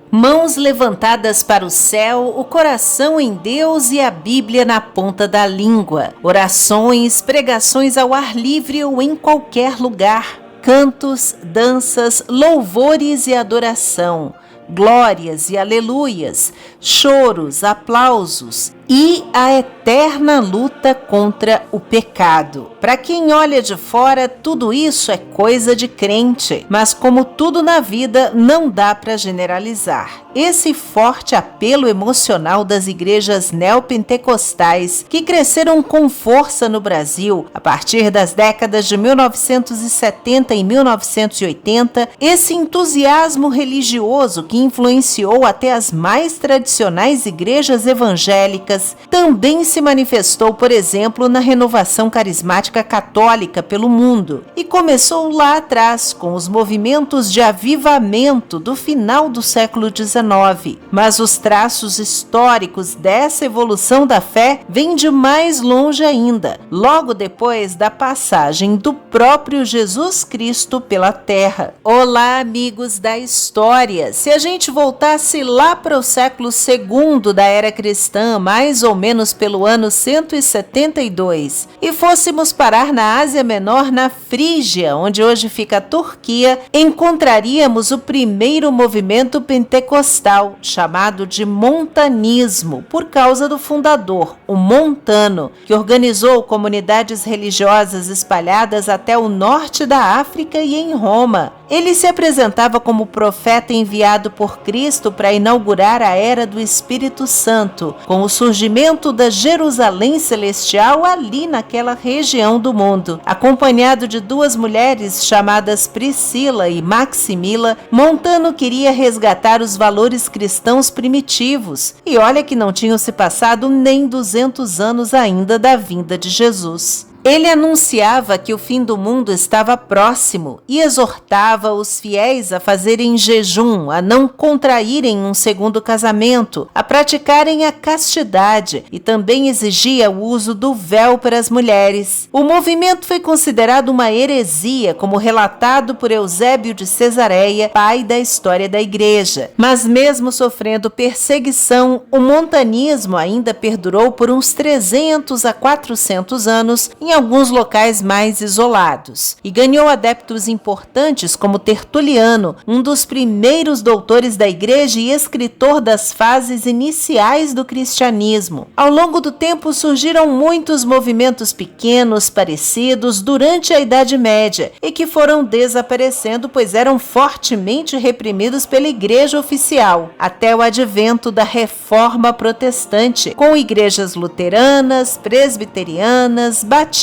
Mãos levantadas para o céu, o coração em Deus e a Bíblia na ponta da língua. Orações, pregações ao ar livre ou em qualquer lugar. Cantos, danças, louvores e adoração. Glórias e aleluias, choros, aplausos e a eterna luta contra o pecado. Para quem olha de fora, tudo isso é coisa de crente, mas como tudo na vida, não dá para generalizar. Esse forte apelo emocional das igrejas neopentecostais que cresceram com força no Brasil a partir das décadas de 1970 e 1980, esse entusiasmo religioso que influenciou até as mais tradicionais igrejas evangélicas, também se manifestou, por exemplo, na renovação carismática católica pelo mundo e começou lá atrás com os movimentos de avivamento do final do século XIX. Mas os traços históricos dessa evolução da fé vêm de mais longe ainda, logo depois da passagem do próprio Jesus Cristo pela Terra. Olá, amigos da história! Se a gente voltasse lá para o século II da era cristã, mais ou menos pelo ano 172, e fôssemos parar na Ásia Menor, na Frígia, onde hoje fica a Turquia, encontraríamos o primeiro movimento pentecostal, chamado de montanismo, por causa do fundador, o Montano, que organizou comunidades religiosas espalhadas até o norte da África e em Roma. Ele se apresentava como profeta enviado por Cristo para inaugurar a era do Espírito Santo, com o surgimento da Jerusalém Celestial ali naquela região do mundo. Acompanhado de duas mulheres chamadas Priscila e Maximila, Montano queria resgatar os valores cristãos primitivos. E olha que não tinham se passado nem 200 anos ainda da vinda de Jesus. Ele anunciava que o fim do mundo estava próximo e exortava os fiéis a fazerem jejum, a não contraírem um segundo casamento, a praticarem a castidade e também exigia o uso do véu para as mulheres. O movimento foi considerado uma heresia, como relatado por Eusébio de Cesareia, pai da história da igreja. Mas mesmo sofrendo perseguição, o montanismo ainda perdurou por uns 300 a 400 anos em alguns locais mais isolados, e ganhou adeptos importantes como Tertuliano, um dos primeiros doutores da igreja e escritor das fases iniciais do cristianismo. Ao longo do tempo surgiram muitos movimentos pequenos parecidos durante a Idade Média e que foram desaparecendo, pois eram fortemente reprimidos pela igreja oficial, até o advento da Reforma Protestante, com igrejas luteranas, presbiterianas, batistas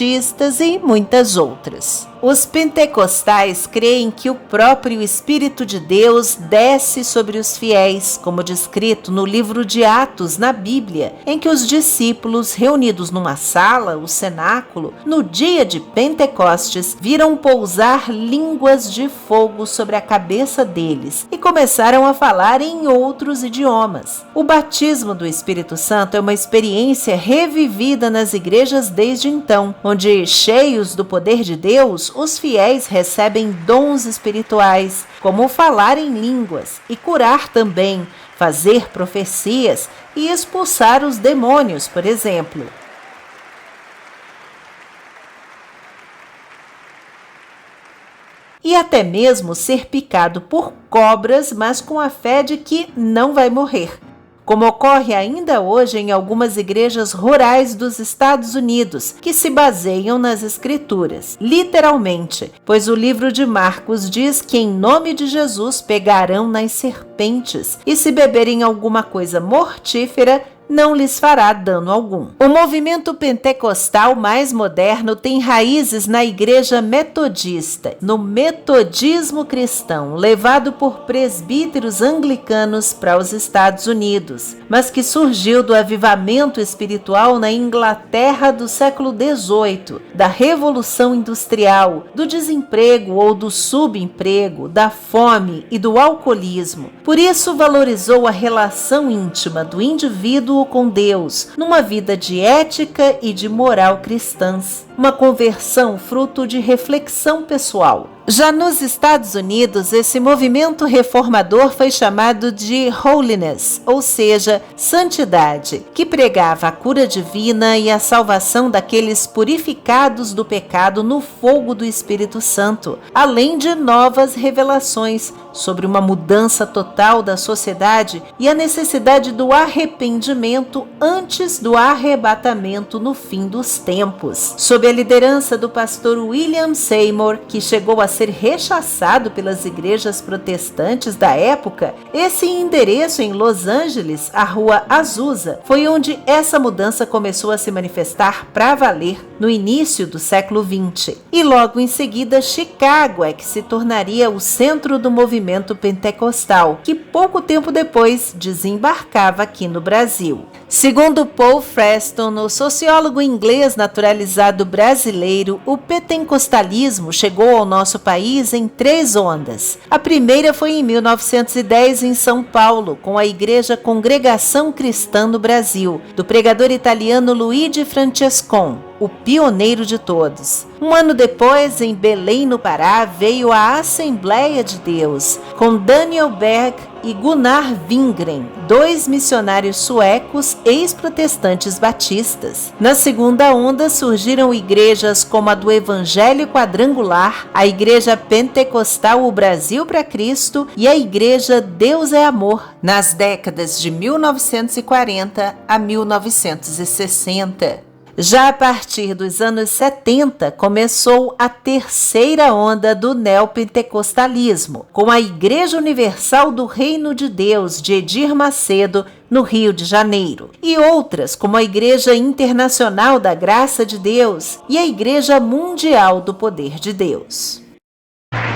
e muitas outras. Os pentecostais creem que o próprio Espírito de Deus desce sobre os fiéis, como descrito no livro de Atos na Bíblia, em que os discípulos, reunidos numa sala, o cenáculo, no dia de Pentecostes, viram pousar línguas de fogo sobre a cabeça deles e começaram a falar em outros idiomas. O batismo do Espírito Santo é uma experiência revivida nas igrejas desde então, onde, cheios do poder de Deus, os fiéis recebem dons espirituais, como falar em línguas e curar também, fazer profecias e expulsar os demônios, por exemplo. E até mesmo ser picado por cobras, mas com a fé de que não vai morrer, como ocorre ainda hoje em algumas igrejas rurais dos Estados Unidos, que se baseiam nas Escrituras, literalmente, pois o livro de Marcos diz que em nome de Jesus pegarão nas serpentes, e se beberem alguma coisa mortífera, não lhes fará dano algum. O movimento pentecostal mais moderno tem raízes na igreja metodista, no metodismo cristão, levado por presbíteros anglicanos para os Estados Unidos, mas que surgiu do avivamento espiritual na Inglaterra do século XVIII, da Revolução Industrial, do desemprego ou do subemprego, da fome e do alcoolismo. Por isso valorizou a relação íntima do indivíduo com Deus, numa vida de ética e de moral cristãs. uma conversão fruto de reflexão pessoal. Já nos Estados Unidos, esse movimento reformador foi chamado de holiness, ou seja, santidade, que pregava a cura divina e a salvação daqueles purificados do pecado no fogo do Espírito Santo, além de novas revelações sobre uma mudança total da sociedade e a necessidade do arrependimento antes do arrebatamento no fim dos tempos. Sob a liderança do pastor William Seymour, que chegou a ser rechaçado pelas igrejas protestantes da época, esse endereço em Los Angeles, a Rua Azusa, foi onde essa mudança começou a se manifestar para valer no início do século XX. E logo em seguida, Chicago é que se tornaria o centro do movimento pentecostal, que pouco tempo depois desembarcava aqui no Brasil. Segundo Paul Freston, o sociólogo inglês naturalizado brasileiro, o pentecostalismo chegou ao nosso país em 3 ondas. A primeira foi em 1910 em São Paulo, com a Igreja Congregação Cristã no Brasil, do pregador italiano Luigi Francescon, o pioneiro de todos. Um ano depois, em Belém, no Pará, veio a Assembleia de Deus, com Daniel Berg e Gunnar Wingren, 2 missionários suecos ex-protestantes batistas. Na segunda onda surgiram igrejas como a do Evangelho Quadrangular, a Igreja Pentecostal O Brasil para Cristo e a Igreja Deus é Amor, nas décadas de 1940 a 1960. Já a partir dos anos 70, começou a terceira onda do neopentecostalismo, com a Igreja Universal do Reino de Deus, de Edir Macedo, no Rio de Janeiro, e outras, como a Igreja Internacional da Graça de Deus e a Igreja Mundial do Poder de Deus.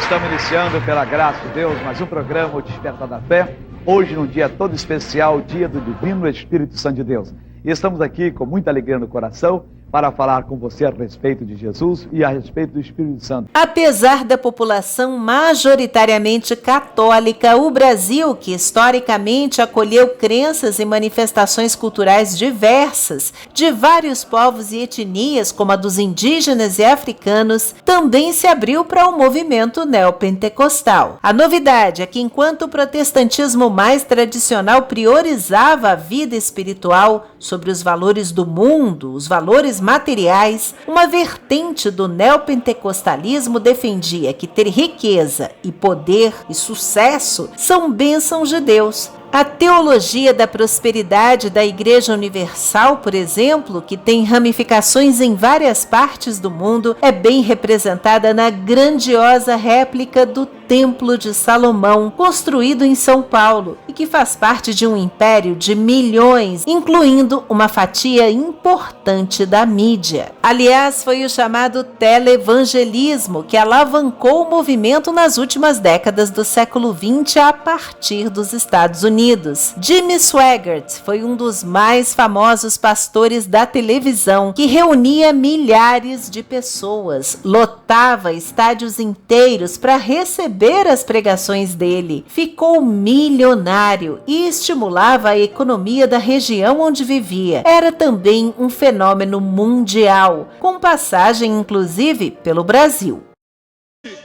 Estamos iniciando, pela graça de Deus, mais um programa, o Despertar da Fé, hoje num dia todo especial, dia do Divino Espírito Santo de Deus. E estamos aqui com muita alegria no coração para falar com você a respeito de Jesus e a respeito do Espírito Santo. Apesar da população majoritariamente católica, o Brasil, que historicamente acolheu crenças e manifestações culturais diversas de vários povos e etnias, como a dos indígenas e africanos, também se abriu para o movimento neopentecostal. A novidade é que, enquanto o protestantismo mais tradicional priorizava a vida espiritual sobre os valores do mundo, os valores materiais, uma vertente do neopentecostalismo defendia que ter riqueza e poder e sucesso são bênçãos de Deus. A teologia da prosperidade da Igreja Universal, por exemplo, que tem ramificações em várias partes do mundo, é bem representada na grandiosa réplica do Templo de Salomão, construído em São Paulo, e que faz parte de um império de milhões, incluindo uma fatia importante da mídia. Aliás, foi o chamado televangelismo que alavancou o movimento nas últimas décadas do século XX a partir dos Estados Unidos. Jimmy Swaggart foi um dos mais famosos pastores da televisão, que reunia milhares de pessoas, lotava estádios inteiros para receber as pregações dele, ficou milionário e estimulava a economia da região onde vivia. Era também um fenômeno mundial, com passagem inclusive pelo Brasil.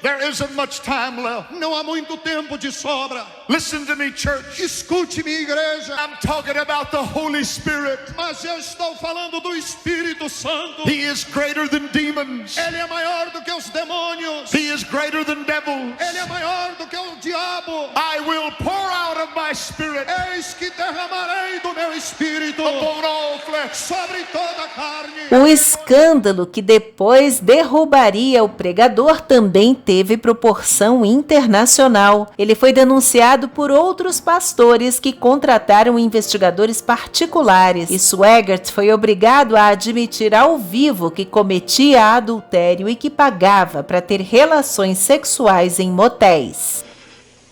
There isn't much time left. Não há muito tempo de sobra. Listen to me, church. Escute-me, igreja. I'm talking about the Holy Spirit. Mas eu estou falando do Espírito Santo. He is greater than demons. Ele é maior do que os demônios. He is greater than devils. Ele é maior do que o diabo. I will pour out of my spirit. Eis que derramarei do meu espírito upon all flesh, sobre toda a carne. O escândalo que depois derrubaria o pregador também teve proporção internacional. Ele foi denunciado por outros pastores que contrataram investigadores particulares, e Swaggart foi obrigado a admitir ao vivo que cometia adultério e que pagava para ter relações sexuais em motéis.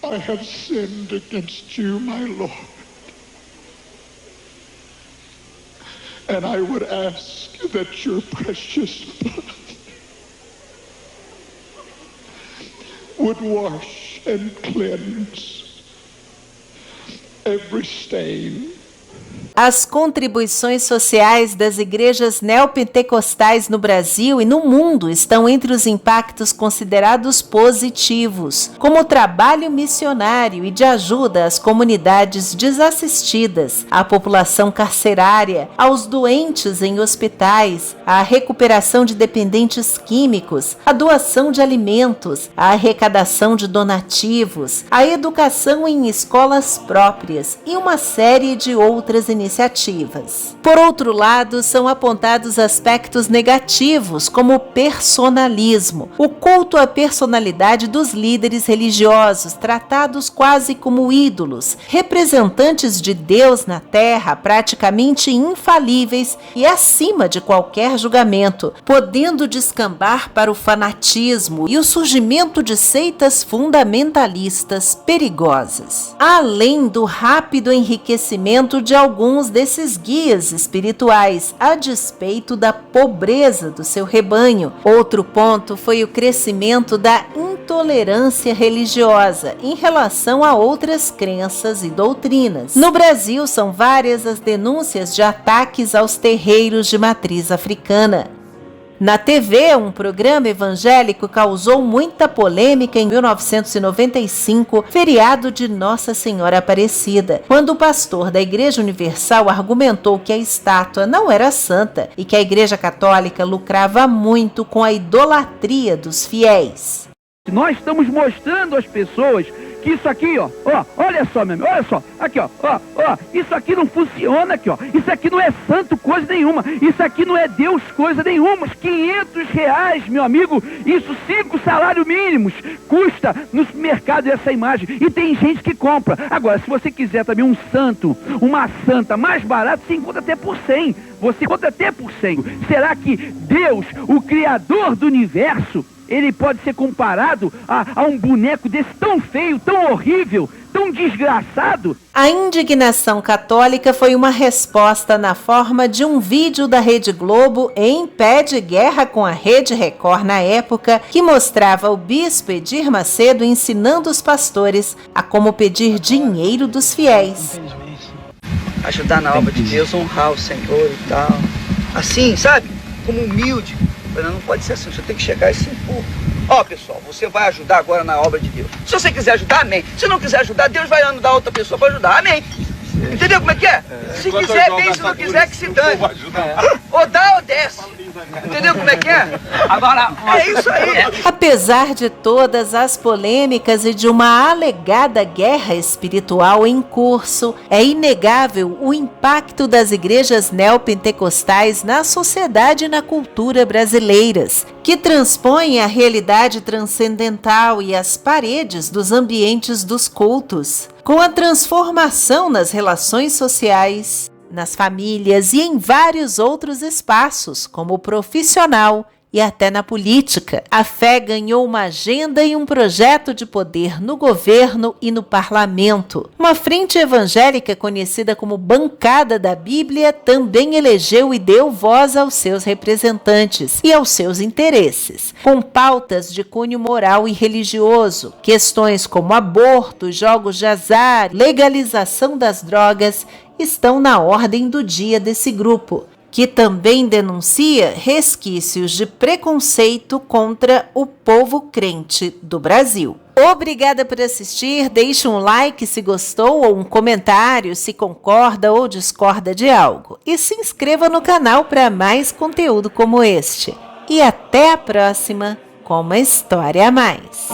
I have sinned against you, my Lord. And I would ask that your precious blood would wash and cleanse every stain As contribuições sociais das igrejas neopentecostais no Brasil e no mundo estão entre os impactos considerados positivos, como o trabalho missionário e de ajuda às comunidades desassistidas, à população carcerária, aos doentes em hospitais, à recuperação de dependentes químicos, a doação de alimentos, a arrecadação de donativos, a educação em escolas próprias e uma série de outras iniciativas. Por outro lado, são apontados aspectos negativos, como o personalismo, o culto à personalidade dos líderes religiosos, tratados quase como ídolos, representantes de Deus na terra, praticamente infalíveis e acima de qualquer julgamento, podendo descambar para o fanatismo e o surgimento de seitas fundamentalistas perigosas. Além do rápido enriquecimento de alguns desses guias espirituais, a despeito da pobreza do seu rebanho. Outro ponto foi o crescimento da intolerância religiosa em relação a outras crenças e doutrinas. No Brasil, são várias as denúncias de ataques aos terreiros de matriz africana. Na TV, um programa evangélico causou muita polêmica em 1995, feriado de Nossa Senhora Aparecida, quando o pastor da Igreja Universal argumentou que a estátua não era santa e que a Igreja Católica lucrava muito com a idolatria dos fiéis. Nós estamos mostrando às pessoas que isso aqui, olha só, meu amigo, olha só, aqui, isso aqui não funciona aqui, isso aqui não é santo coisa nenhuma, isso aqui não é Deus coisa nenhuma, R$500, meu amigo, isso 5 salários mínimos, custa no mercado essa imagem, e tem gente que compra. Agora, se você quiser também um santo, uma santa mais barato, você encontra até por 100, você encontra até por 100. Será que Deus, o Criador do universo, ele pode ser comparado a um boneco desse tão feio, tão horrível, tão desgraçado? A indignação católica foi uma resposta na forma de um vídeo da Rede Globo em pé de guerra com a Rede Record na época, que mostrava o bispo Edir Macedo ensinando os pastores a como pedir dinheiro dos fiéis. Ajudar na obra de Deus, honrar o Senhor e tal. Assim, sabe? Como humilde. Não pode ser assim, você tem que chegar e se impor. Pessoal, você vai ajudar agora na obra de Deus. Se você quiser ajudar, amém. Se não quiser ajudar, Deus vai ajudar outra pessoa para ajudar, amém. Entendeu como é que é? Se quiser, bem, se não quiser, que se dane. Ou dá ou desce. Entendeu como é que é? Agora, é isso aí. Apesar de todas as polêmicas e de uma alegada guerra espiritual em curso, é inegável o impacto das igrejas neopentecostais na sociedade e na cultura brasileiras, que transpõem a realidade transcendental e as paredes dos ambientes dos cultos. Com a transformação nas relações sociais, nas famílias e em vários outros espaços, como o profissional e até na política, a fé ganhou uma agenda e um projeto de poder no governo e no parlamento. Uma frente evangélica conhecida como Bancada da Bíblia também elegeu e deu voz aos seus representantes e aos seus interesses, com pautas de cunho moral e religioso, questões como aborto, jogos de azar, legalização das drogas, estão na ordem do dia desse grupo, que também denuncia resquícios de preconceito contra o povo crente do Brasil. Obrigada por assistir, deixe um like se gostou ou um comentário se concorda ou discorda de algo. E se inscreva no canal para mais conteúdo como este. E até a próxima com uma história a mais.